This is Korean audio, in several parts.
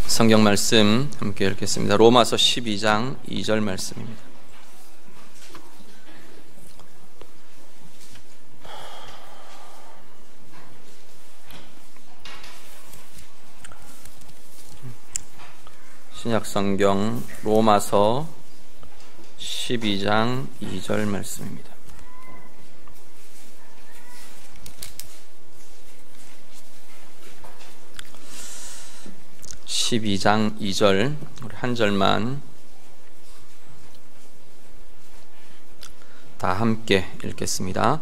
성경 말씀 함께 읽겠습니다. 로마서 12장 2절 말씀입니다. 신약 성경 로마서 12장 2절 말씀입니다. (12장 2절) 우리 한 절만 다 함께 읽겠습니다.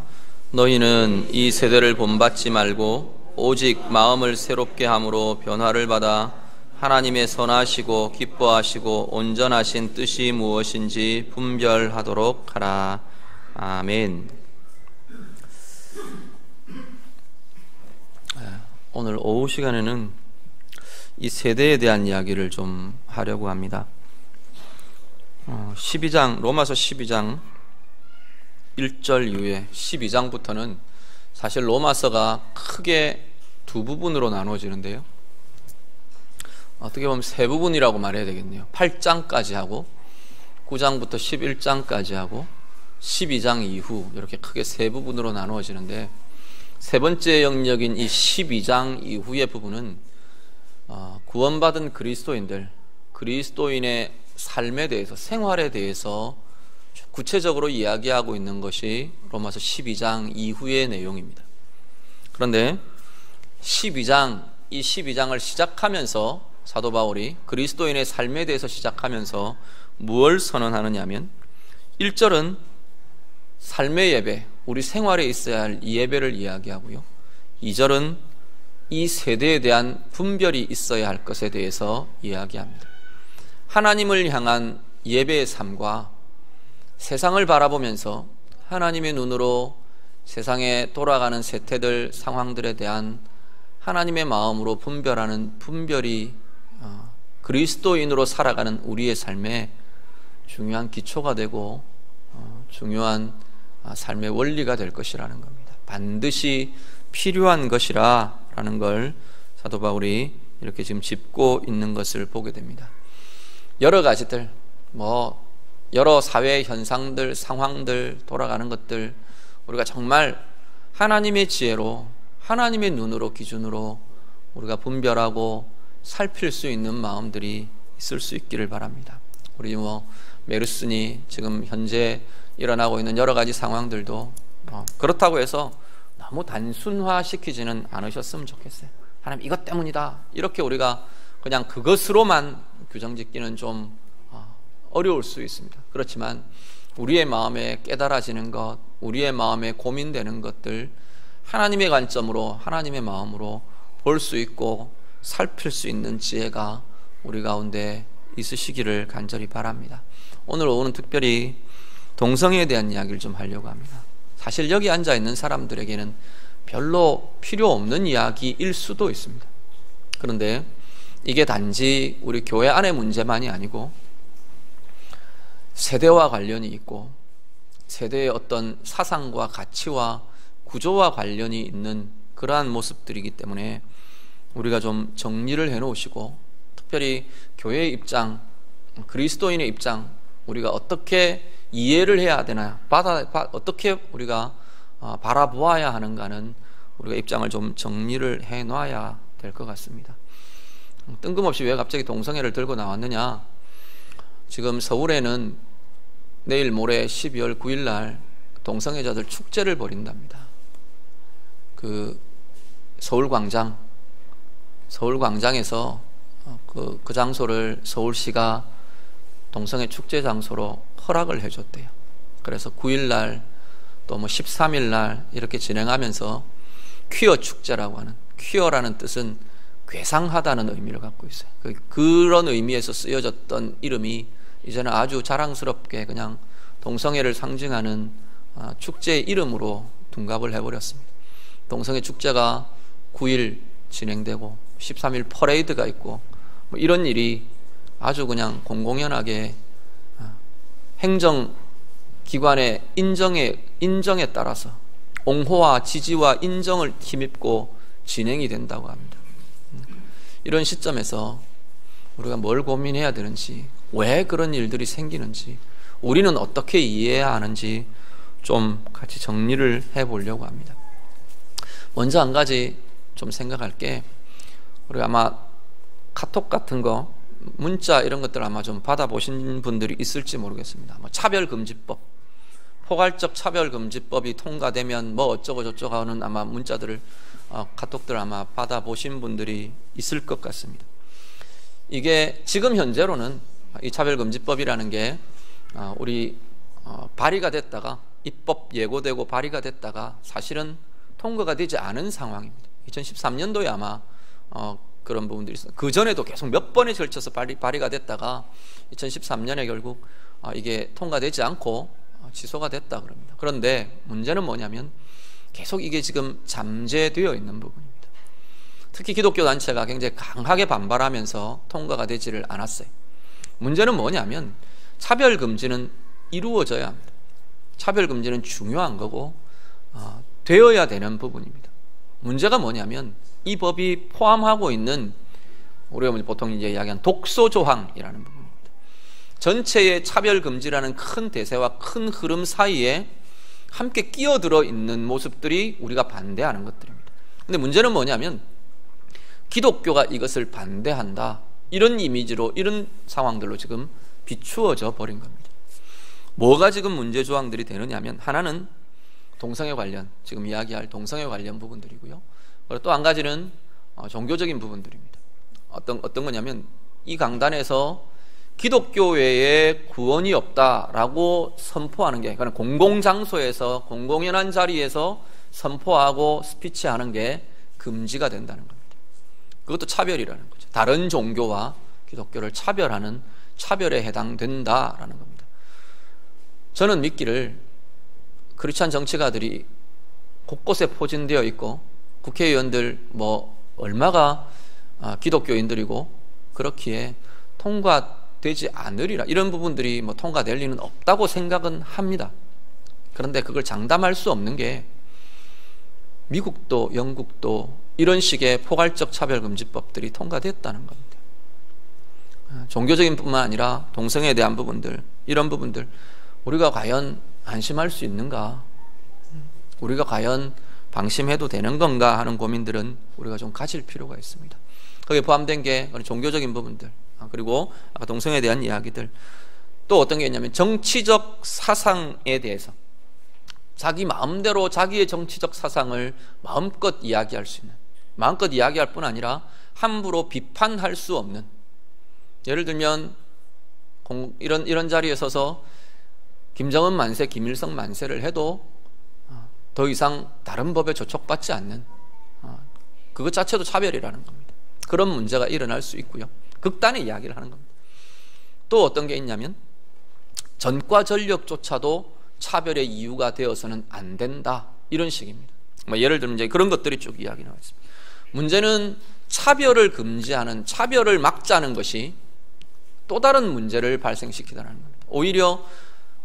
너희는 이 세대를 본받지 말고 오직 마음을 새롭게 함으로 변화를 받아 하나님의 선하시고 기뻐하시고 온전하신 뜻이 무엇인지 분별하도록 하라. 아멘. 오늘 오후 시간에는 이 세대에 대한 이야기를 좀 하려고 합니다. 12장 로마서 12장 1절 이후에 12장부터는 사실 로마서가 크게 두 부분으로 나눠지는데요, 어떻게 보면 세 부분이라고 말해야 되겠네요. 8장까지 하고 9장부터 11장까지 하고 12장 이후 이렇게 크게 세 부분으로 나누어지는데, 세 번째 영역인 이 12장 이후의 부분은 구원받은 그리스도인의 삶에 대해서, 생활에 대해서 구체적으로 이야기하고 있는 것이 로마서 12장 이후의 내용입니다. 그런데 이 12장을 시작하면서 사도 바울이 그리스도인의 삶에 대해서 시작하면서 무엇을 선언하느냐 하면, 1절은 삶의 예배, 우리 생활에 있어야 할 이 예배를 이야기하고요, 2절은 이 세대에 대한 분별이 있어야 할 것에 대해서 이야기합니다. 하나님을 향한 예배의 삶과 세상을 바라보면서 하나님의 눈으로 세상에 돌아가는 세태들, 상황들에 대한 하나님의 마음으로 분별하는 분별이 그리스도인으로 살아가는 우리의 삶에 중요한 기초가 되고 중요한 삶의 원리가 될 것이라는 겁니다. 반드시 필요한 것이라 라는 걸 사도 바울이 이렇게 지금 짚고 있는 것을 보게 됩니다. 여러 가지들, 여러 사회 현상들, 상황들, 돌아가는 것들, 우리가 정말 하나님의 지혜로, 하나님의 눈으로, 기준으로 우리가 분별하고 살필 수 있는 마음들이 있을 수 있기를 바랍니다. 우리 메르스니 지금 현재 일어나고 있는 여러 가지 상황들도 그렇다고 해서 너무 단순화시키지는 않으셨으면 좋겠어요. 하나님 이것 때문이다, 이렇게 우리가 그냥 그것으로만 규정짓기는 좀 어려울 수 있습니다. 그렇지만 우리의 마음에 깨달아지는 것, 우리의 마음에 고민되는 것들, 하나님의 관점으로, 하나님의 마음으로 볼 수 있고 살필 수 있는 지혜가 우리 가운데 있으시기를 간절히 바랍니다. 오늘 오후는 특별히 동성애에 대한 이야기를 좀 하려고 합니다. 사실 여기 앉아있는 사람들에게는 별로 필요 없는 이야기일 수도 있습니다. 그런데 이게 단지 우리 교회 안의 문제만이 아니고 세대와 관련이 있고 세대의 어떤 사상과 가치와 구조와 관련이 있는 그러한 모습들이기 때문에 우리가 좀 정리를 해놓으시고, 특별히 교회의 입장, 그리스도인의 입장, 우리가 어떻게 이해를 해야 되나, 어떻게 우리가 바라보아야 하는가는 우리가 입장을 좀 정리를 해놔야 될 것 같습니다. 뜬금없이 왜 갑자기 동성애를 들고 나왔느냐, 지금 서울에는 내일 모레 12월 9일 날 동성애자들 축제를 벌인답니다. 그 서울광장에서 그 장소를 서울시가 동성애 축제 장소로 허락을 해줬대요. 그래서 9일날 또 13일날 이렇게 진행하면서 퀴어 축제라고 하는, 퀴어라는 뜻은 괴상하다는 의미를 갖고 있어요. 그런 의미에서 쓰여졌던 이름이 이제는 아주 자랑스럽게 그냥 동성애를 상징하는 축제의 이름으로 둔갑을 해버렸습니다. 동성애 축제가 9일 진행되고 13일 퍼레이드가 있고 이런 일이 아주 그냥 공공연하게 행정기관의 인정에 따라서 옹호와 지지와 인정을 힘입고 진행이 된다고 합니다. 이런 시점에서 우리가 뭘 고민해야 되는지, 왜 그런 일들이 생기는지, 우리는 어떻게 이해해야 하는지 좀 같이 정리를 해보려고 합니다. 먼저 한 가지 좀 생각할 게, 우리가 아마 카톡 같은 거, 문자 이런 것들 아마 좀 받아보신 분들이 있을지 모르겠습니다. 뭐 차별금지법, 포괄적 차별금지법이 통과되면 뭐 어쩌고 저쩌고 하는 아마 문자들을 카톡들 아마 받아보신 분들이 있을 것 같습니다. 이게 지금 현재로는 이 차별금지법이라는 게 우리 발의가 됐다가 입법 예고되고 발의가 됐다가 사실은 통과가 되지 않은 상황입니다. 2013년도에 아마 그런 부분들이 있어요. 그 전에도 계속 몇 번에 걸쳐서 발의가 됐다가 2013년에 결국 이게 통과되지 않고 취소가 됐다 그럽니다. 그런데 문제는 뭐냐면 계속 이게 지금 잠재되어 있는 부분입니다. 특히 기독교 단체가 굉장히 강하게 반발하면서 통과가 되지를 않았어요. 문제는 뭐냐면 차별금지는 이루어져야 합니다. 차별금지는 중요한 거고 되어야 되는 부분입니다. 문제가 뭐냐면 이 법이 포함하고 있는, 우리가 보통 이제 이야기하는 독소조항이라는 부분입니다. 전체의 차별금지라는 큰 대세와 큰 흐름 사이에 함께 끼어들어 있는 모습들이 우리가 반대하는 것들입니다. 근데 문제는 뭐냐면 기독교가 이것을 반대한다, 이런 이미지로, 이런 상황들로 지금 비추어져 버린 겁니다. 뭐가 지금 문제 조항들이 되느냐면, 하나는 동성애 관련, 지금 이야기할 동성애 관련 부분들이고요. 그리고 또 한 가지는 종교적인 부분들입니다. 어떤 거냐면, 이 강단에서 기독교 외에 구원이 없다라고 선포하는 게, 그러니까 공공장소에서 공공연한 자리에서 선포하고 스피치하는 게 금지가 된다는 겁니다. 그것도 차별이라는 거죠. 다른 종교와 기독교를 차별하는 차별에 해당된다라는 겁니다. 저는 믿기를 크리스찬 정치가들이 곳곳에 포진되어 있고 국회의원들 뭐 얼마가 기독교인들이고 그렇기에 통과되지 않으리라, 이런 부분들이 뭐 통과될 리는 없다고 생각은 합니다. 그런데 그걸 장담할 수 없는 게 미국도 영국도 이런 식의 포괄적 차별금지법들이 통과됐다는 겁니다. 종교적인 뿐만 아니라 동성애에 대한 부분들, 이런 부분들 우리가 과연 안심할 수 있는가, 우리가 과연 방심해도 되는 건가 하는 고민들은 우리가 좀 가질 필요가 있습니다. 거기에 포함된 게 종교적인 부분들, 그리고 아까 동성애에 대한 이야기들, 또 어떤 게 있냐면 정치적 사상에 대해서 자기 마음대로 자기의 정치적 사상을 마음껏 이야기할 수 있는, 마음껏 이야기할 뿐 아니라 함부로 비판할 수 없는, 예를 들면 이런 자리에 서서 김정은 만세, 김일성 만세를 해도 더 이상 다른 법에 저촉받지 않는, 그것 자체도 차별이라는 겁니다. 그런 문제가 일어날 수 있고요. 극단의 이야기를 하는 겁니다. 또 어떤 게 있냐면 전과 전력조차도 차별의 이유가 되어서는 안 된다, 이런 식입니다. 예를 들면 이제 그런 것들이 쭉 이야기 나와 있습니다. 문제는 차별을 금지하는, 차별을 막자는 것이 또 다른 문제를 발생시키다는 겁니다. 오히려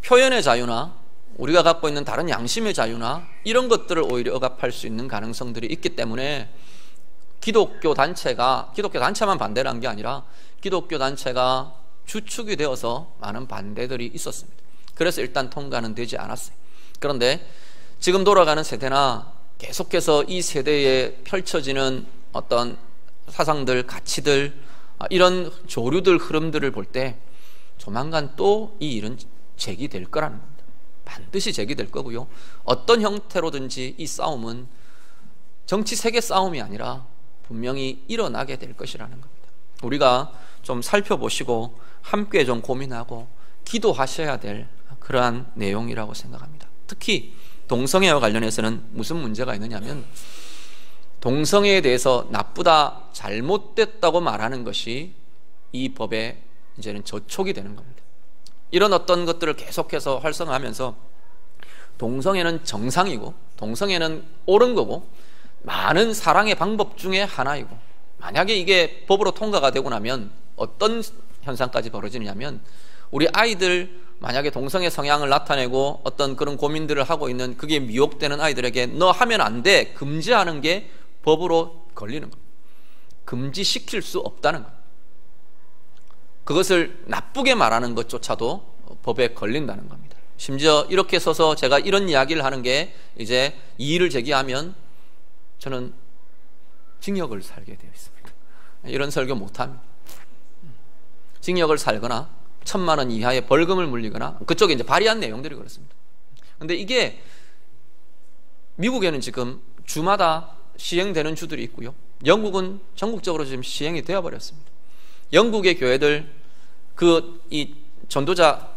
표현의 자유나 우리가 갖고 있는 다른 양심의 자유나 이런 것들을 오히려 억압할 수 있는 가능성들이 있기 때문에 기독교 단체만 반대를 한 게 아니라 기독교 단체가 주축이 되어서 많은 반대들이 있었습니다. 그래서 일단 통과는 되지 않았어요. 그런데 지금 돌아가는 세대나 계속해서 이 세대에 펼쳐지는 어떤 사상들, 가치들, 이런 조류들, 흐름들을 볼 때 조만간 또 이 일은 제기될 거라는 겁니다. 반드시 제기될 거고요. 어떤 형태로든지 이 싸움은 정치 세계 싸움이 아니라 분명히 일어나게 될 것이라는 겁니다. 우리가 좀 살펴보시고 함께 좀 고민하고 기도하셔야 될 그러한 내용이라고 생각합니다. 특히 동성애와 관련해서는 무슨 문제가 있느냐면 동성애에 대해서 나쁘다, 잘못됐다고 말하는 것이 이 법에 이제는 저촉이 되는 겁니다. 이런 어떤 것들을 계속해서 활성화하면서 동성애는 정상이고 동성애는 옳은 거고 많은 사랑의 방법 중에 하나이고, 만약에 이게 법으로 통과가 되고 나면 어떤 현상까지 벌어지냐면 우리 아이들 만약에 동성애 성향을 나타내고 어떤 그런 고민들을 하고 있는, 그게 미혹되는 아이들에게 너 하면 안 돼, 금지하는 게 법으로 걸리는 겁니다. 금지시킬 수 없다는 겁니다. 그것을 나쁘게 말하는 것조차도 법에 걸린다는 겁니다. 심지어 이렇게 써서 제가 이런 이야기를 하는 게 이제 이의를 제기하면 저는 징역을 살게 되어 있습니다. 이런 설교 못합니다. 징역을 살거나 1,000만 원 이하의 벌금을 물리거나 그쪽에 이제 발의한 내용들이 그렇습니다. 그런데 이게 미국에는 지금 주마다 시행되는 주들이 있고요. 영국은 전국적으로 지금 시행이 되어버렸습니다. 영국의 교회들 이 전도자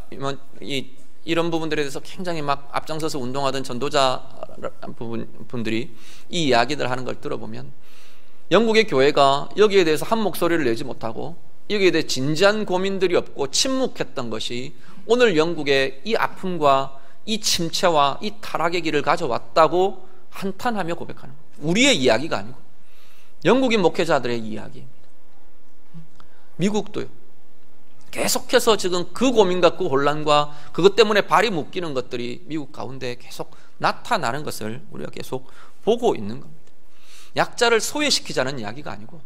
이런 부분들에 대해서 굉장히 막 앞장서서 운동하던 전도자 분들이 이 이야기들 하는 걸 들어보면 영국의 교회가 여기에 대해서 한 목소리를 내지 못하고 여기에 대해 진지한 고민들이 없고 침묵했던 것이 오늘 영국의 이 아픔과 이 침체와 이 타락의 길을 가져왔다고 한탄하며 고백하는 겁니다. 우리의 이야기가 아니고 영국인 목회자들의 이야기입니다. 미국도요. 계속해서 지금 그 고민과 그 혼란과 그것 때문에 발이 묶이는 것들이 미국 가운데 계속 나타나는 것을 우리가 계속 보고 있는 겁니다. 약자를 소외시키자는 이야기가 아니고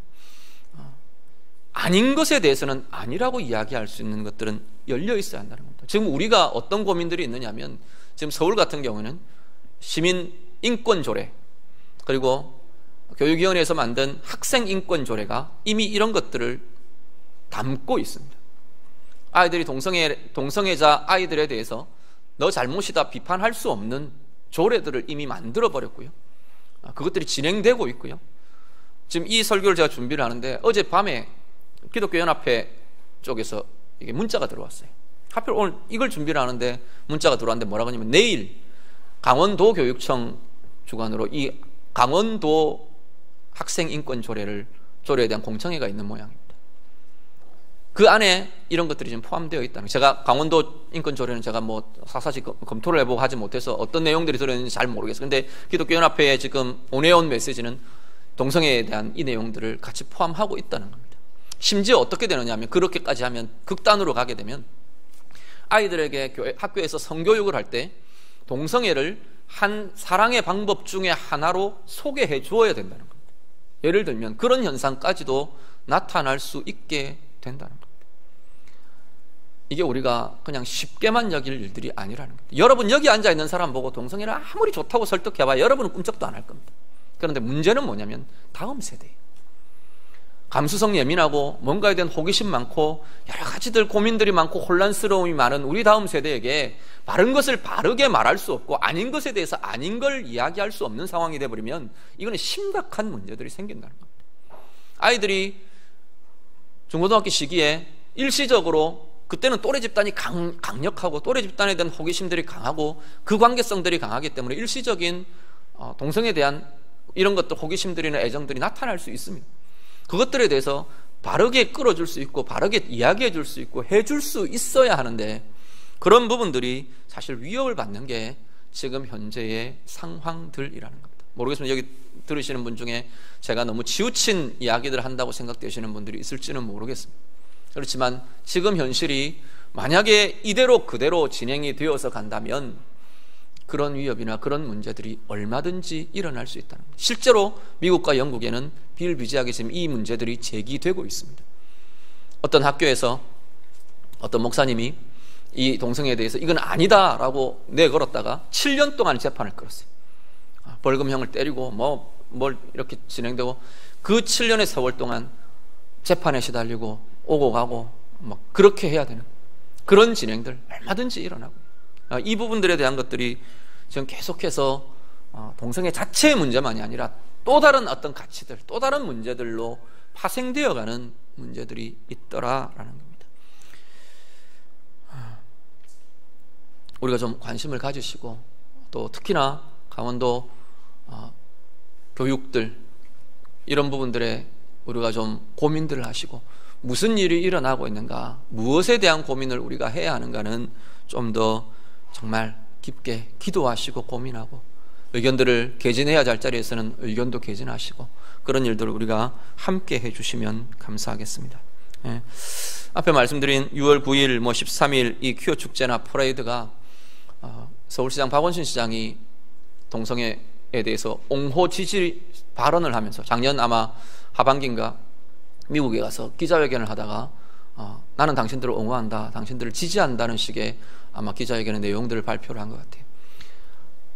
아닌 것에 대해서는 아니라고 이야기할 수 있는 것들은 열려 있어야 한다는 겁니다. 지금 우리가 어떤 고민들이 있느냐면 지금 서울 같은 경우는 시민 인권 조례 그리고 교육위원회에서 만든 학생 인권 조례가 이미 이런 것들을 담고 있습니다. 아이들이 동성애자 아이들에 대해서 너 잘못이다 비판할 수 없는 조례들을 이미 만들어 버렸고요. 그것들이 진행되고 있고요. 지금 이 설교를 제가 준비를 하는데 어젯밤에 기독교연합회 쪽에서 이게 문자가 들어왔어요. 하필 오늘 이걸 준비를 하는데 문자가 들어왔는데 뭐라고 하냐면 내일 강원도 교육청 주관으로 이 강원도 학생 인권 조례에 대한 공청회가 있는 모양입니다. 그 안에 이런 것들이 지금 포함되어 있다는, 제가 강원도 인권 조례는 제가 뭐 사사시 검토를 해보고 하지 못해서 어떤 내용들이 들어있는지 잘 모르겠어요. 근데 기독교연합회에 지금 보내온 메시지는 동성애에 대한 이 내용들을 같이 포함하고 있다는 겁니다. 심지어 어떻게 되느냐 하면 그렇게까지 하면 극단으로 가게 되면 아이들에게 학교에서 성교육을 할 때 동성애를 한 사랑의 방법 중에 하나로 소개해 주어야 된다는 겁니다. 예를 들면 그런 현상까지도 나타날 수 있게 된다는 겁니다. 이게 우리가 그냥 쉽게만 여길 일들이 아니라는 겁니다. 여러분 여기 앉아있는 사람 보고 동성애를 아무리 좋다고 설득해봐야 여러분은 꿈쩍도 안 할 겁니다. 그런데 문제는 뭐냐면 다음 세대예요. 감수성 예민하고 뭔가에 대한 호기심 많고 여러 가지들 고민들이 많고 혼란스러움이 많은 우리 다음 세대에게 바른 것을 바르게 말할 수 없고 아닌 것에 대해서 아닌 걸 이야기할 수 없는 상황이 되어버리면 이거는 심각한 문제들이 생긴다는 겁니다. 아이들이 중고등학교 시기에 일시적으로 그때는 또래 집단이 강력하고 또래 집단에 대한 호기심들이 강하고 그 관계성들이 강하기 때문에 일시적인 동성에 대한 이런 것들 호기심들이나 애정들이 나타날 수 있습니다. 그것들에 대해서 바르게 끌어줄 수 있고 바르게 이야기해 줄 수 있고 해줄 수 있어야 하는데 그런 부분들이 사실 위협을 받는 게 지금 현재의 상황들이라는 겁니다. 모르겠습니다. 여기 들으시는 분 중에 제가 너무 지우친 이야기들을 한다고 생각되시는 분들이 있을지는 모르겠습니다. 그렇지만 지금 현실이 만약에 이대로 그대로 진행이 되어서 간다면 그런 위협이나 그런 문제들이 얼마든지 일어날 수 있다는 겁니다. 실제로 미국과 영국에는 비일비재하게 지금 이 문제들이 제기되고 있습니다. 어떤 학교에서 어떤 목사님이 이 동성애에 대해서 이건 아니다라고 내걸었다가 7년 동안 재판을 끌었어요. 벌금형을 때리고 뭘 이렇게 진행되고 그 7년의 세월 동안 재판에 시달리고 오고 가고 막 그렇게 해야 되는 그런 진행들 얼마든지 일어나고 이 부분들에 대한 것들이 지금 계속해서 동성애 자체의 문제만이 아니라 또 다른 어떤 가치들, 또 다른 문제들로 파생되어가는 문제들이 있더라라는 겁니다. 우리가 좀 관심을 가지시고 또 특히나 강원도 교육들 이런 부분들에 우리가 좀 고민들을 하시고 무슨 일이 일어나고 있는가, 무엇에 대한 고민을 우리가 해야 하는가는 좀 더 정말 깊게 기도하시고 고민하고 의견들을 개진해야 할 자리에서는 의견도 개진하시고 그런 일들을 우리가 함께 해주시면 감사하겠습니다. 예. 앞에 말씀드린 6월 9일, 13일 이 퀴어 축제나 퍼레이드가 서울시장 박원순 시장이 동성애에 대해서 옹호 지지 발언을 하면서 작년 아마 하반기인가 미국에 가서 기자회견을 하다가 나는 당신들을 옹호한다, 당신들을 지지한다는 식의 아마 기자회견의 내용들을 발표를 한 것 같아요.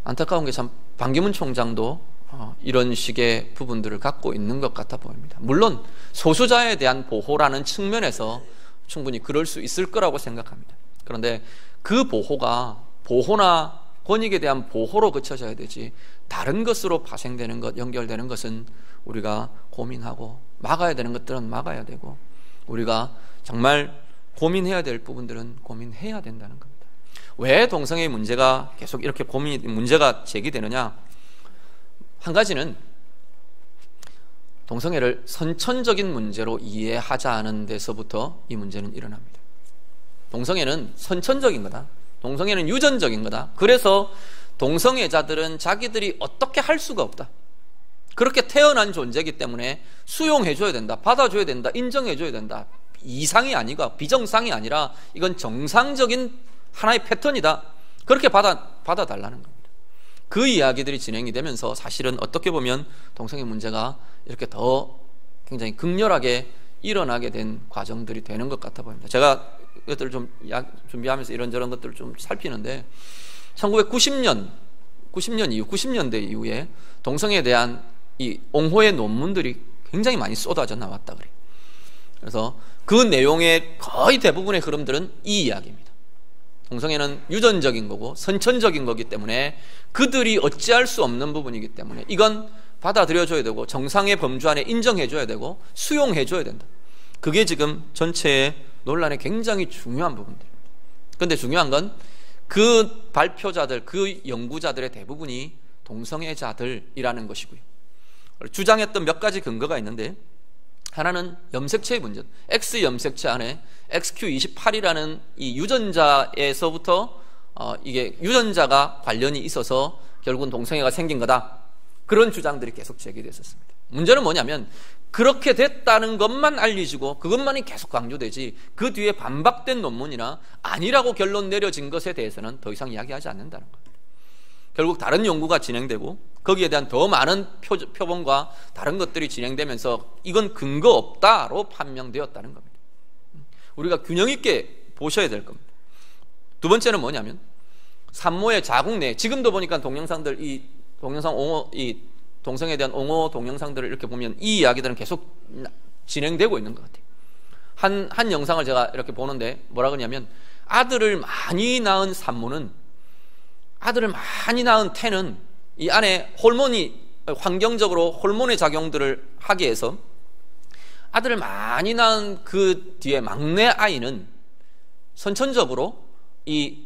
안타까운 게 참 반기문 총장도 이런 식의 부분들을 갖고 있는 것 같아 보입니다. 물론 소수자에 대한 보호라는 측면에서 충분히 그럴 수 있을 거라고 생각합니다. 그런데 그 보호가 보호나 권익에 대한 보호로 그쳐져야 되지 다른 것으로 파생되는 것, 연결되는 것은 우리가 고민하고 막아야 되는 것들은 막아야 되고 우리가 정말 고민해야 될 부분들은 고민해야 된다는 겁니다. 왜 동성애 문제가 계속 이렇게 문제가 제기되느냐? 한 가지는 동성애를 선천적인 문제로 이해하자는 데서부터 이 문제는 일어납니다. 동성애는 선천적인 거다. 동성애는 유전적인 거다. 그래서 동성애자들은 자기들이 어떻게 할 수가 없다. 그렇게 태어난 존재이기 때문에 수용해줘야 된다, 받아줘야 된다, 인정해줘야 된다. 이상이 아니고 비정상이 아니라 이건 정상적인 하나의 패턴이다. 그렇게 받아달라는 겁니다. 그 이야기들이 진행이 되면서 사실은 어떻게 보면 동성애 문제가 이렇게 더 굉장히 극렬하게 일어나게 된 과정들이 되는 것 같아 보입니다. 제가 이것들을 좀 준비하면서 이런저런 것들을 좀 살피는데 90년대 이후에 동성애에 대한 이 옹호의 논문들이 굉장히 많이 쏟아져 나왔다 그래요. 그래서 그 내용의 거의 대부분의 흐름들은 이 이야기입니다. 동성애는 유전적인 거고 선천적인 거기 때문에 그들이 어찌할 수 없는 부분이기 때문에 이건 받아들여줘야 되고 정상의 범주 안에 인정해줘야 되고 수용해줘야 된다. 그게 지금 전체의 논란의 굉장히 중요한 부분들입니다. 그런데 중요한 건 그 발표자들, 그 연구자들의 대부분이 동성애자들이라는 것이고요. 주장했던 몇 가지 근거가 있는데 하나는 염색체의 문제. X 염색체 안에 XQ28이라는 이 유전자에서부터 이게 유전자가 관련이 있어서 결국은 동성애가 생긴 거다. 그런 주장들이 계속 제기됐었습니다. 문제는 뭐냐면 그렇게 됐다는 것만 알려지고 그것만이 계속 강조되지 그 뒤에 반박된 논문이나 아니라고 결론 내려진 것에 대해서는 더 이상 이야기하지 않는다는 겁니다. 결국 다른 연구가 진행되고 거기에 대한 더 많은 표본과 다른 것들이 진행되면서 이건 근거 없다로 판명되었다는 겁니다. 우리가 균형 있게 보셔야 될 겁니다. 두 번째는 뭐냐면 산모의 자궁 내, 지금도 보니까 동영상들, 이 동영상 옹호, 이 동성애에 대한 옹호 동영상들을 이렇게 보면 이 이야기들은 계속 진행되고 있는 것 같아요. 한 영상을 제가 이렇게 보는데 뭐라 그러냐면 아들을 많이 낳은 산모는, 아들을 많이 낳은 태는 이 안에 환경적으로 호르몬의 작용들을 하게 해서 아들을 많이 낳은 그 뒤에 막내 아이는 선천적으로 이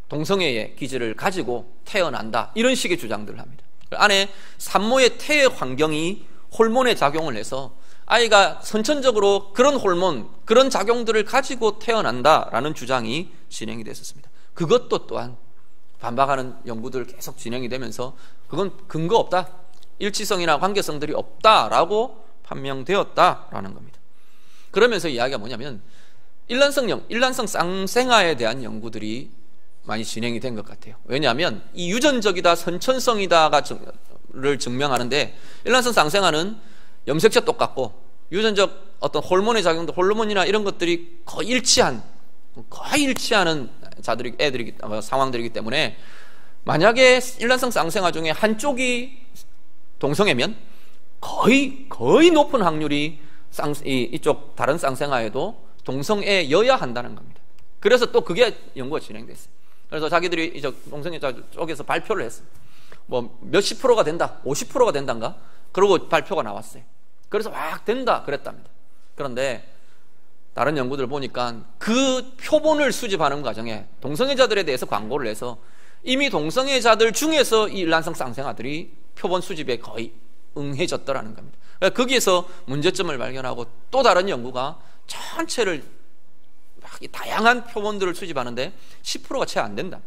동성애의 기질을 가지고 태어난다. 이런 식의 주장들을 합니다. 안에 산모의 태의 환경이 호르몬의 작용을 해서 아이가 선천적으로 그런 호르몬, 그런 작용들을 가지고 태어난다라는 주장이 진행이 됐었습니다. 그것도 또한 반박하는 연구들 계속 진행이 되면서 그건 근거 없다, 일치성이나 관계성들이 없다라고 판명되었다라는 겁니다. 그러면서 이야기가 뭐냐면 일란성 쌍생아에 대한 연구들이 많이 진행이 된 것 같아요. 왜냐하면 이 유전적이다, 선천성이다를 증명하는데 일란성 쌍생아는 염색체 똑같고 유전적 어떤 호르몬의 작용도 호르몬이나 이런 것들이 거의 일치하는 상황들이기 때문에 만약에 일란성 쌍생아 중에 한쪽이 동성애면 거의 높은 확률이 이쪽 다른 쌍생아에도 동성애여야 한다는 겁니다. 그래서 또 그게 연구가 진행됐어요. 그래서 자기들이 이제 동성애자 쪽에서 발표를 했어요. 뭐 몇십 프로가 된다, 50%가 된단가? 그러고 발표가 나왔어요. 그래서 막 된다 그랬답니다. 그런데 다른 연구들 보니까 그 표본을 수집하는 과정에 동성애자들에 대해서 광고를 해서 이미 동성애자들 중에서 이 일란성 쌍생아들이 표본 수집에 거의 응해졌더라는 겁니다. 그러니까 거기에서 문제점을 발견하고 또 다른 연구가 전체를 다양한 표본들을 수집하는데 10%가 채 안 된다.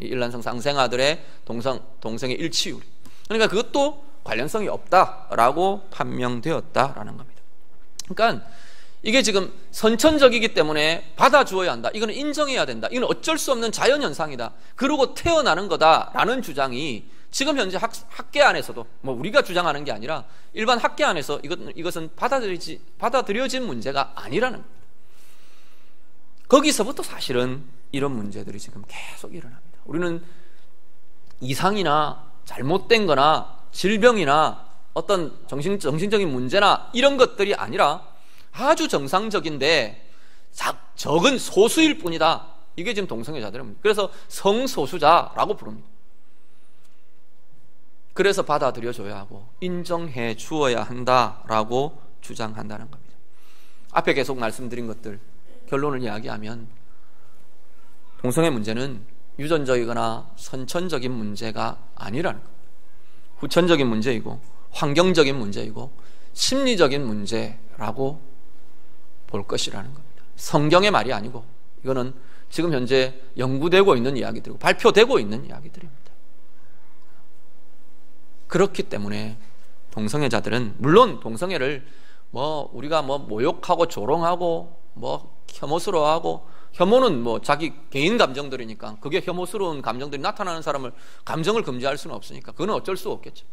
일란성 쌍생아들의 동성애 일치율. 그러니까 그것도 관련성이 없다라고 판명되었다라는 겁니다. 그러니까 이게 지금 선천적이기 때문에 받아주어야 한다. 이거는 인정해야 된다. 이건 어쩔 수 없는 자연현상이다. 그러고 태어나는 거다라는 주장이 지금 현재 학계 안에서도 뭐 우리가 주장하는 게 아니라 일반 학계 안에서 이것은 받아들여진 문제가 아니라는 겁니다. 거기서부터 사실은 이런 문제들이 지금 계속 일어납니다. 우리는 이상이나 잘못된 거나 질병이나 어떤 정신적인 문제나 이런 것들이 아니라 아주 정상적인데 적은 소수일 뿐이다. 이게 지금 동성애자들입니다. 그래서 성소수자라고 부릅니다. 그래서 받아들여줘야 하고 인정해 주어야 한다라고 주장한다는 겁니다. 앞에 계속 말씀드린 것들 결론을 이야기하면 동성애 문제는 유전적이거나 선천적인 문제가 아니라는 겁니다. 후천적인 문제이고 환경적인 문제이고 심리적인 문제라고 볼 것이라는 겁니다. 성경의 말이 아니고 이거는 지금 현재 연구되고 있는 이야기들이고 발표되고 있는 이야기들입니다. 그렇기 때문에 동성애자들은 물론 동성애를 우리가 모욕하고 조롱하고 혐오스러워하고 혐오는 자기 개인 감정들이니까 그게 혐오스러운 감정들이 나타나는 사람을 감정을 금지할 수는 없으니까 그건 어쩔 수 없겠죠.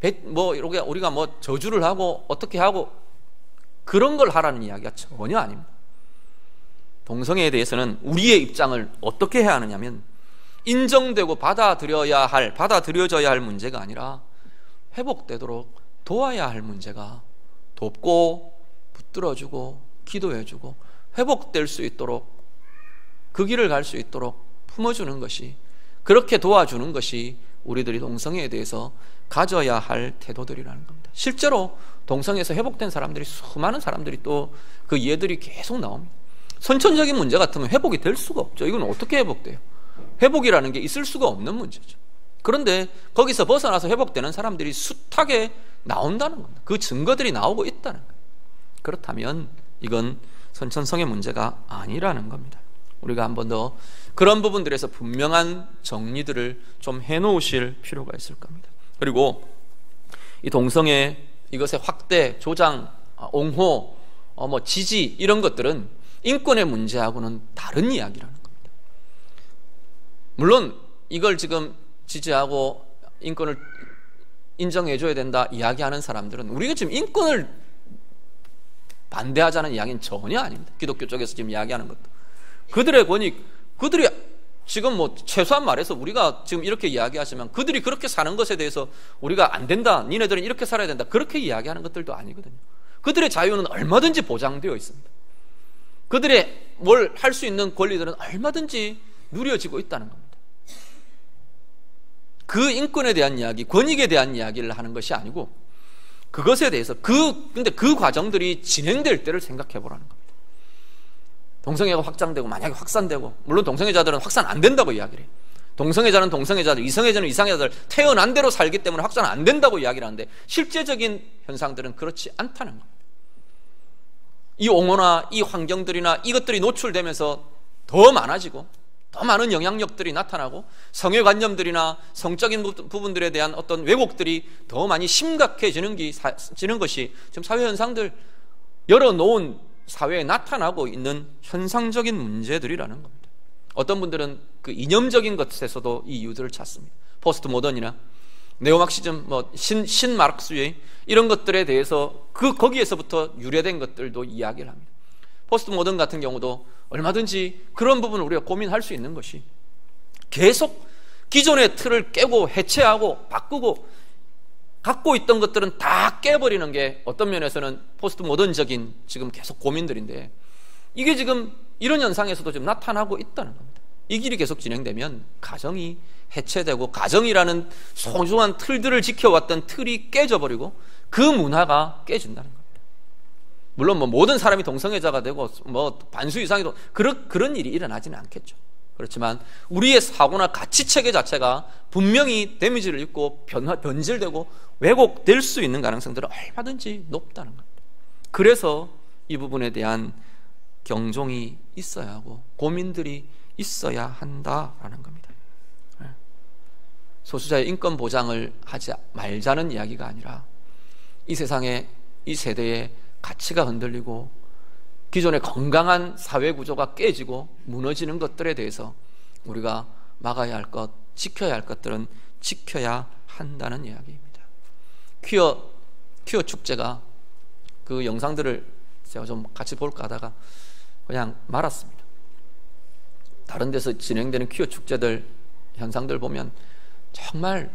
이렇게 우리가 저주를 하고 어떻게 하고 그런 걸 하라는 이야기가 전혀 아닙니다. 동성애에 대해서는 우리의 입장을 어떻게 해야 하느냐면 인정되고 받아들여져야 할 문제가 아니라 회복되도록 도와야 할 문제가 돕고 붙들어주고 기도해주고 회복될 수 있도록 그 길을 갈 수 있도록 품어주는 것이 그렇게 도와주는 것이 우리들이 동성애에 대해서 가져야 할 태도들이라는 겁니다. 실제로 동성애에서 회복된 사람들이 수많은 사람들이 또 그 예들이 계속 나옵니다. 선천적인 문제 같으면 회복이 될 수가 없죠. 이건 어떻게 회복돼요? 회복이라는 게 있을 수가 없는 문제죠. 그런데 거기서 벗어나서 회복되는 사람들이 숱하게 나온다는 겁니다. 그 증거들이 나오고 있다는 거예요. 그렇다면 이건 선천성의 문제가 아니라는 겁니다. 우리가 한 번 더 그런 부분들에서 분명한 정리들을 좀 해놓으실 필요가 있을 겁니다. 그리고 이 동성애 이것의 확대, 조장, 옹호, 지지 이런 것들은 인권의 문제하고는 다른 이야기라는 겁니다. 물론 이걸 지금 지지하고 인권을 인정해줘야 된다 이야기하는 사람들은 우리가 지금 인권을 반대하자는 이야기는 전혀 아닙니다. 기독교 쪽에서 지금 이야기하는 것도 그들의 권익, 그들이 지금 최소한 말해서 우리가 지금 이렇게 이야기하시면 그들이 그렇게 사는 것에 대해서 우리가 안 된다, 니네들은 이렇게 살아야 된다 그렇게 이야기하는 것들도 아니거든요. 그들의 자유는 얼마든지 보장되어 있습니다. 그들의 뭘 할 수 있는 권리들은 얼마든지 누려지고 있다는 겁니다. 그 인권에 대한 이야기, 권익에 대한 이야기를 하는 것이 아니고 그것에 대해서 근데 그 과정들이 진행될 때를 생각해 보라는 겁니다. 동성애가 확장되고 만약에 확산되고 물론 동성애자들은 확산 안 된다고 이야기를 해요. 동성애자는 동성애자들, 이성애자는 이성애자들 태어난 대로 살기 때문에 확산 안 된다고 이야기를 하는데 실제적인 현상들은 그렇지 않다는 겁니다. 이 옹호나 이 환경들이나 이것들이 노출되면서 더 많아지고 더 많은 영향력들이 나타나고 성애관념들이나 성적인 부분들에 대한 어떤 왜곡들이 더 많이 심각해지는 것이 지금 사회 현상들 열어놓은 사회에 나타나고 있는 현상적인 문제들이라는 겁니다. 어떤 분들은 그 이념적인 것에서도 이 이유들을 찾습니다. 포스트 모던이나 네오막시즘, 신마르크스주의 이런 것들에 대해서 거기에서부터 유래된 것들도 이야기를 합니다. 포스트 모던 같은 경우도 얼마든지 그런 부분을 우리가 고민할 수 있는 것이 계속 기존의 틀을 깨고 해체하고 바꾸고 갖고 있던 것들은 다 깨버리는 게 어떤 면에서는 포스트 모던적인 지금 계속 고민들인데 이게 지금 이런 현상에서도 지금 나타나고 있다는 겁니다. 이 길이 계속 진행되면 가정이 해체되고 가정이라는 소중한 틀들을 지켜왔던 틀이 깨져버리고 그 문화가 깨진다는 겁니다. 물론 모든 사람이 동성애자가 되고 반수 이상이도 그런 일이 일어나지는 않겠죠. 그렇지만 우리의 사고나 가치체계 자체가 분명히 데미지를 입고 변질되고 왜곡될 수 있는 가능성들은 얼마든지 높다는 겁니다. 그래서 이 부분에 대한 경종이 있어야 하고 고민들이 있어야 한다라는 겁니다. 소수자의 인권 보장을 하지 말자는 이야기가 아니라 이 세상에 이 세대의 가치가 흔들리고 기존의 건강한 사회 구조가 깨지고 무너지는 것들에 대해서 우리가 막아야 할 것, 지켜야 할 것들은 지켜야 한다는 이야기입니다. 퀴어 축제가 그 영상들을 제가 좀 같이 볼까 하다가 그냥 말았습니다. 다른 데서 진행되는 퀴어 축제들 현상들 보면 정말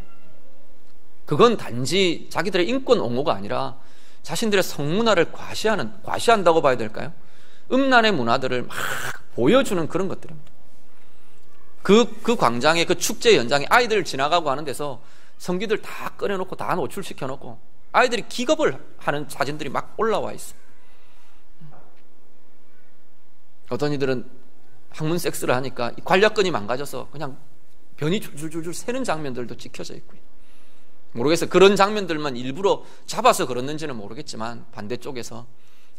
그건 단지 자기들의 인권 옹호가 아니라 자신들의 성문화를 과시한다고 봐야 될까요? 음란의 문화들을 막 보여주는 그런 것들입니다. 그 광장에, 그 축제 현장에 아이들 지나가고 하는 데서 성기들 다 꺼내놓고 다 노출시켜 놓고 아이들이 기겁을 하는 사진들이 막 올라와 있어요. 어떤 이들은 학문 섹스를 하니까 관략근이 망가져서 그냥 변이 줄줄줄 새는 장면들도 찍혀져 있고요. 모르겠어요. 그런 장면들만 일부러 잡아서 그렇는지는 모르겠지만 반대쪽에서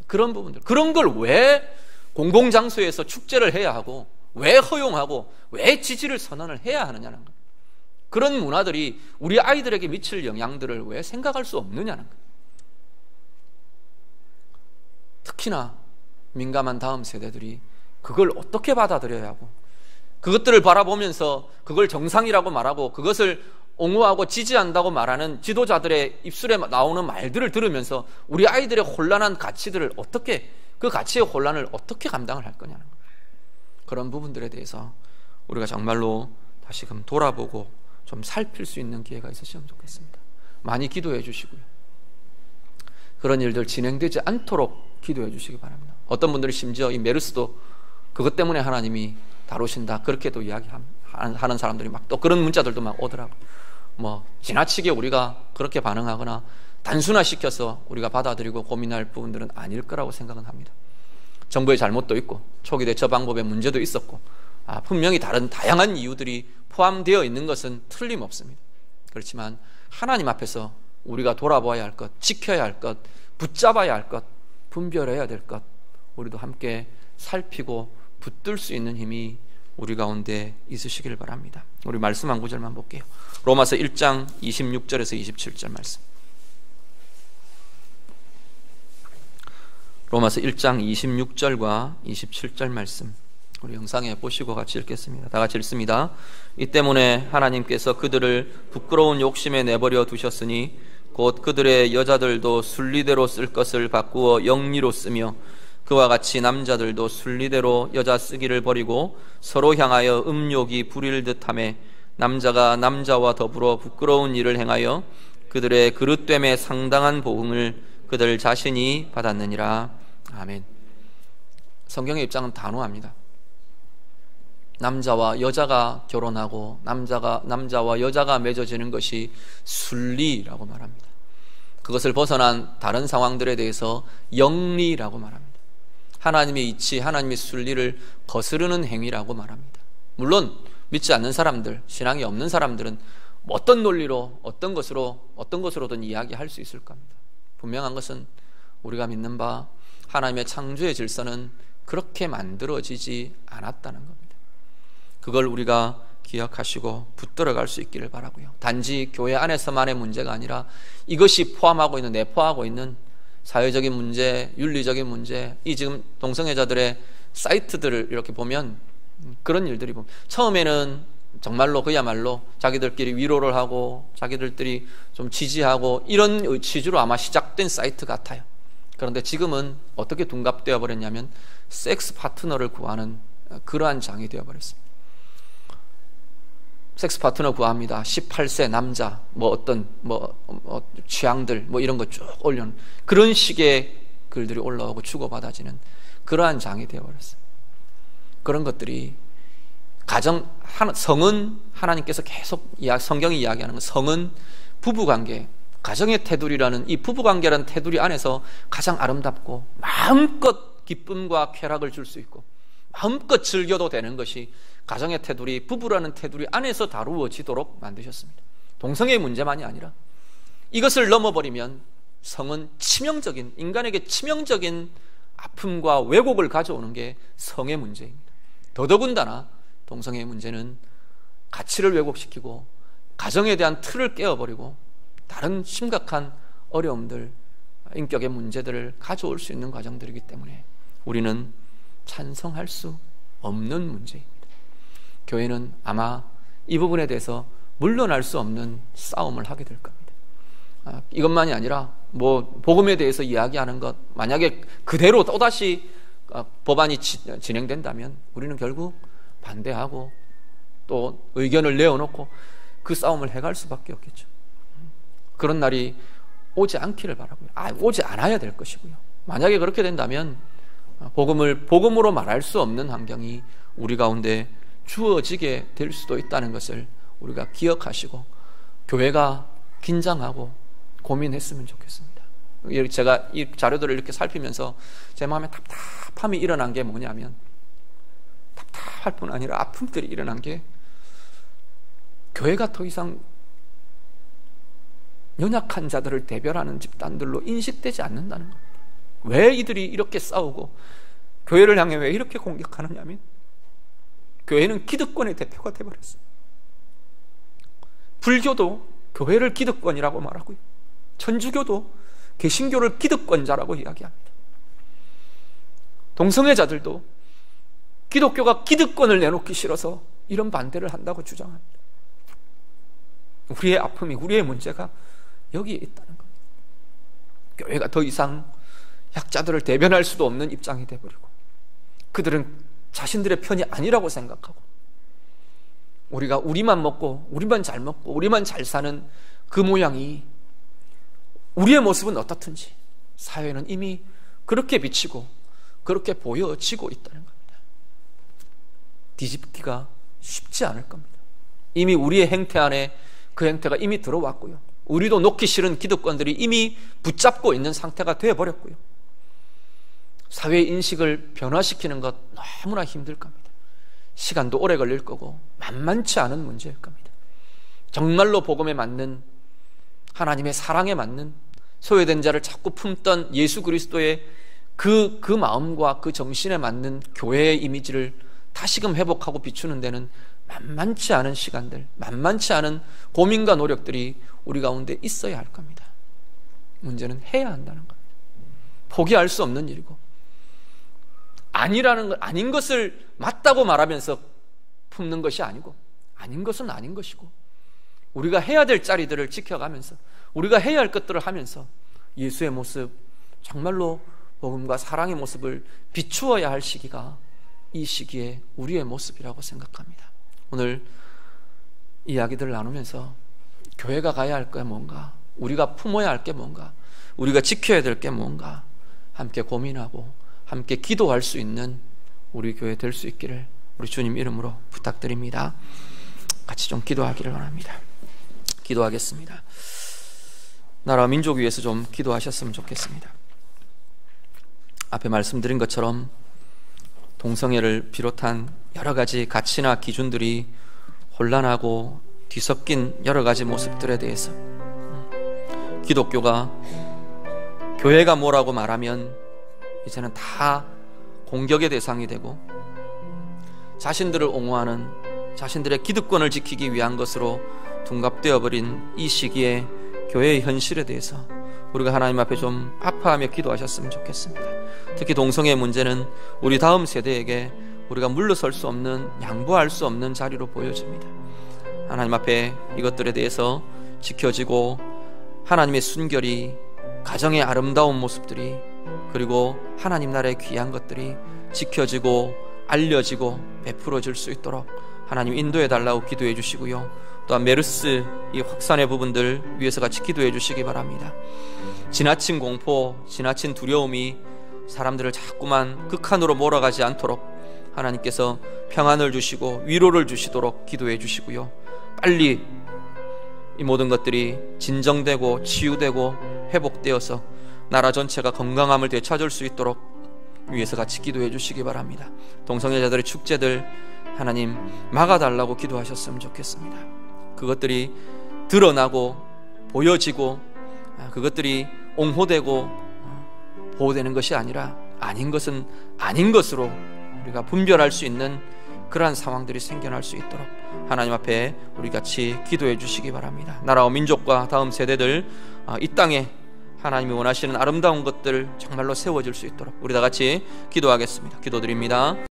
그런 부분들, 그런 걸 왜 공공장소에서 축제를 해야 하고 왜 허용하고 왜 지지를 선언을 해야 하느냐는 것. 그런 문화들이 우리 아이들에게 미칠 영향들을 왜 생각할 수 없느냐는 것. 특히나 민감한 다음 세대들이 그걸 어떻게 받아들여야 하고 그것들을 바라보면서 그걸 정상이라고 말하고 그것을 옹호하고 지지한다고 말하는 지도자들의 입술에 나오는 말들을 들으면서 우리 아이들의 혼란한 가치들을 어떻게, 그 가치의 혼란을 어떻게 감당을 할 거냐는 거예요. 그런 부분들에 대해서 우리가 정말로 다시금 돌아보고 좀 살필 수 있는 기회가 있으시면 좋겠습니다. 많이 기도해 주시고요. 그런 일들 진행되지 않도록 기도해 주시기 바랍니다. 어떤 분들이 심지어 이 메르스도 그것 때문에 하나님이 다루신다 그렇게도 이야기하는 사람들이 막 또 그런 문자들도 막 오더라고요. 뭐 지나치게 우리가 그렇게 반응하거나 단순화시켜서 우리가 받아들이고 고민할 부분들은 아닐 거라고 생각은 합니다. 정부의 잘못도 있고 초기 대처 방법에 문제도 있었고 분명히 다른 다양한 이유들이 포함되어 있는 것은 틀림없습니다. 그렇지만 하나님 앞에서 우리가 돌아봐야 할 것, 지켜야 할 것, 붙잡아야 할 것, 분별해야 될 것, 우리도 함께 살피고 붙들 수 있는 힘이 우리 가운데 있으시길 바랍니다. 우리 말씀 한 구절만 볼게요. 로마서 1장 26절에서 27절 말씀. 로마서 1장 26절과 27절 말씀 우리 영상에 보시고 같이 읽겠습니다. 다 같이 읽습니다. 이 때문에 하나님께서 그들을 부끄러운 욕심에 내버려 두셨으니 곧 그들의 여자들도 순리대로 쓸 것을 바꾸어 영리로 쓰며 그와 같이 남자들도 순리대로 여자 쓰기를 버리고 서로 향하여 음욕이 부릴 듯하며 남자가 남자와 더불어 부끄러운 일을 행하여 그들의 그릇됨에 상당한 보응을 그들 자신이 받았느니라. 아멘. 성경의 입장은 단호합니다. 남자와 여자가 결혼하고 남자와 여자가 맺어지는 것이 순리라고 말합니다. 그것을 벗어난 다른 상황들에 대해서 영리라고 말합니다. 하나님의 이치, 하나님의 순리를 거스르는 행위라고 말합니다. 물론 믿지 않는 사람들, 신앙이 없는 사람들은 어떤 논리로 어떤 것으로든 이야기할 수 있을 겁니다. 분명한 것은 우리가 믿는 바 하나님의 창조의 질서는 그렇게 만들어지지 않았다는 겁니다. 그걸 우리가 기억하시고 붙들어갈 수 있기를 바라고요. 단지 교회 안에서만의 문제가 아니라 이것이 내포하고 있는 사회적인 문제, 윤리적인 문제, 이 지금 동성애자들의 사이트들을 이렇게 보면 그런 일들이 보면 처음에는 정말로 그야말로 자기들끼리 위로를 하고 자기들끼리 좀 지지하고 이런 취지로 아마 시작된 사이트 같아요. 그런데 지금은 어떻게 둔갑되어 버렸냐면 섹스 파트너를 구하는 그러한 장이 되어 버렸습니다. 섹스 파트너 구합니다. 18세 남자, 어떤 취향들, 이런 거 쭉 올려놓은 그런 식의 글들이 올라오고 주고받아지는 그러한 장이 되어버렸어요. 그런 것들이 성은 하나님께서 계속 성경이 이야기하는 건 성은 부부관계, 가정의 테두리라는 이 부부관계라는 테두리 안에서 가장 아름답고 마음껏 기쁨과 쾌락을 줄 수 있고 마음껏 즐겨도 되는 것이 가정의 테두리, 부부라는 테두리 안에서 다루어지도록 만드셨습니다. 동성애의 문제만이 아니라 이것을 넘어버리면 성은 인간에게 치명적인 아픔과 왜곡을 가져오는 게 성의 문제입니다. 더더군다나 동성애의 문제는 가치를 왜곡시키고 가정에 대한 틀을 깨어버리고 다른 심각한 어려움들, 인격의 문제들을 가져올 수 있는 과정들이기 때문에 우리는 찬성할 수 없는 문제입니다. 교회는 아마 이 부분에 대해서 물러날 수 없는 싸움을 하게 될 겁니다. 이것만이 아니라 복음에 대해서 이야기하는 것, 만약에 그대로 또다시 법안이 진행된다면 우리는 결국 반대하고 또 의견을 내어놓고 그 싸움을 해갈 수밖에 없겠죠. 그런 날이 오지 않기를 바라고요. 오지 않아야 될 것이고요. 만약에 그렇게 된다면 복음으로 말할 수 없는 환경이 우리 가운데 주어지게 될 수도 있다는 것을 우리가 기억하시고 교회가 긴장하고 고민했으면 좋겠습니다. 제가 이 자료들을 이렇게 살피면서 제 마음에 답답함이 일어난 게 뭐냐면, 답답할 뿐 아니라 아픔들이 일어난 게, 교회가 더 이상 연약한 자들을 대별하는 집단들로 인식되지 않는다는 겁니다. 왜 이들이 이렇게 싸우고 교회를 향해 왜 이렇게 공격하느냐면, 교회는 기득권의 대표가 되어버렸어요. 불교도 교회를 기득권이라고 말하고요, 천주교도 개신교를 기득권자라고 이야기합니다. 동성애자들도 기독교가 기득권을 내놓기 싫어서 이런 반대를 한다고 주장합니다. 우리의 아픔이, 우리의 문제가 여기에 있다는 겁니다. 교회가 더 이상 약자들을 대변할 수도 없는 입장이 되어버리고, 그들은 자신들의 편이 아니라고 생각하고, 우리가 우리만 먹고 우리만 잘 먹고 우리만 잘 사는 그 모양이, 우리의 모습은 어떻든지 사회는 이미 그렇게 비치고 그렇게 보여지고 있다는 겁니다. 뒤집기가 쉽지 않을 겁니다. 이미 우리의 행태 안에 그 행태가 이미 들어왔고요, 우리도 놓기 싫은 기득권들이 이미 붙잡고 있는 상태가 되어버렸고요, 사회의 인식을 변화시키는 것 너무나 힘들 겁니다. 시간도 오래 걸릴 거고 만만치 않은 문제일 겁니다. 정말로 복음에 맞는, 하나님의 사랑에 맞는, 소외된 자를 자꾸 품던 예수 그리스도의 그 마음과 그 정신에 맞는 교회의 이미지를 다시금 회복하고 비추는 데는 만만치 않은 시간들, 만만치 않은 고민과 노력들이 우리 가운데 있어야 할 겁니다. 문제는 해야 한다는 겁니다. 포기할 수 없는 일이고, 아닌 것을 맞다고 말하면서 품는 것이 아니고, 아닌 것은 아닌 것이고, 우리가 해야 될 자리들을 지켜가면서, 우리가 해야 할 것들을 하면서 예수의 모습, 정말로 복음과 사랑의 모습을 비추어야 할 시기가 이 시기에 우리의 모습이라고 생각합니다. 오늘 이야기들을 나누면서 교회가 가야 할 게 뭔가, 우리가 품어야 할 게 뭔가, 우리가 지켜야 될 게 뭔가 함께 고민하고 함께 기도할 수 있는 우리 교회 될 수 있기를 우리 주님 이름으로 부탁드립니다. 같이 좀 기도하기를 원합니다. 기도하겠습니다. 나라와 민족 위해서 좀 기도하셨으면 좋겠습니다. 앞에 말씀드린 것처럼 동성애를 비롯한 여러 가지 가치나 기준들이 혼란하고 뒤섞인 여러 가지 모습들에 대해서 기독교가, 교회가 뭐라고 말하면 이제는 다 공격의 대상이 되고, 자신들을 옹호하는, 자신들의 기득권을 지키기 위한 것으로 둔갑되어 버린 이 시기에 교회의 현실에 대해서 우리가 하나님 앞에 좀 아파하며 기도하셨으면 좋겠습니다. 특히 동성애 문제는 우리 다음 세대에게 우리가 물러설 수 없는, 양보할 수 없는 자리로 보여집니다. 하나님 앞에 이것들에 대해서 지켜지고, 하나님의 순결이, 가정의 아름다운 모습들이, 그리고 하나님 나라의 귀한 것들이 지켜지고 알려지고 베풀어질 수 있도록 하나님 인도해 달라고 기도해 주시고요, 또한 메르스 이 확산의 부분들 위해서 같이 기도해 주시기 바랍니다. 지나친 공포, 지나친 두려움이 사람들을 자꾸만 극한으로 몰아가지 않도록 하나님께서 평안을 주시고 위로를 주시도록 기도해 주시고요, 빨리 이 모든 것들이 진정되고 치유되고 회복되어서 나라 전체가 건강함을 되찾을 수 있도록 위해서 같이 기도해 주시기 바랍니다. 동성애자들의 축제들 하나님 막아달라고 기도하셨으면 좋겠습니다. 그것들이 드러나고 보여지고 그것들이 옹호되고 보호되는 것이 아니라 아닌 것은 아닌 것으로 우리가 분별할 수 있는 그러한 상황들이 생겨날 수 있도록 하나님 앞에 우리 같이 기도해 주시기 바랍니다. 나라와 민족과 다음 세대들 이 땅에 하나님이 원하시는 아름다운 것들 정말로 세워질 수 있도록 우리 다 같이 기도하겠습니다. 기도드립니다.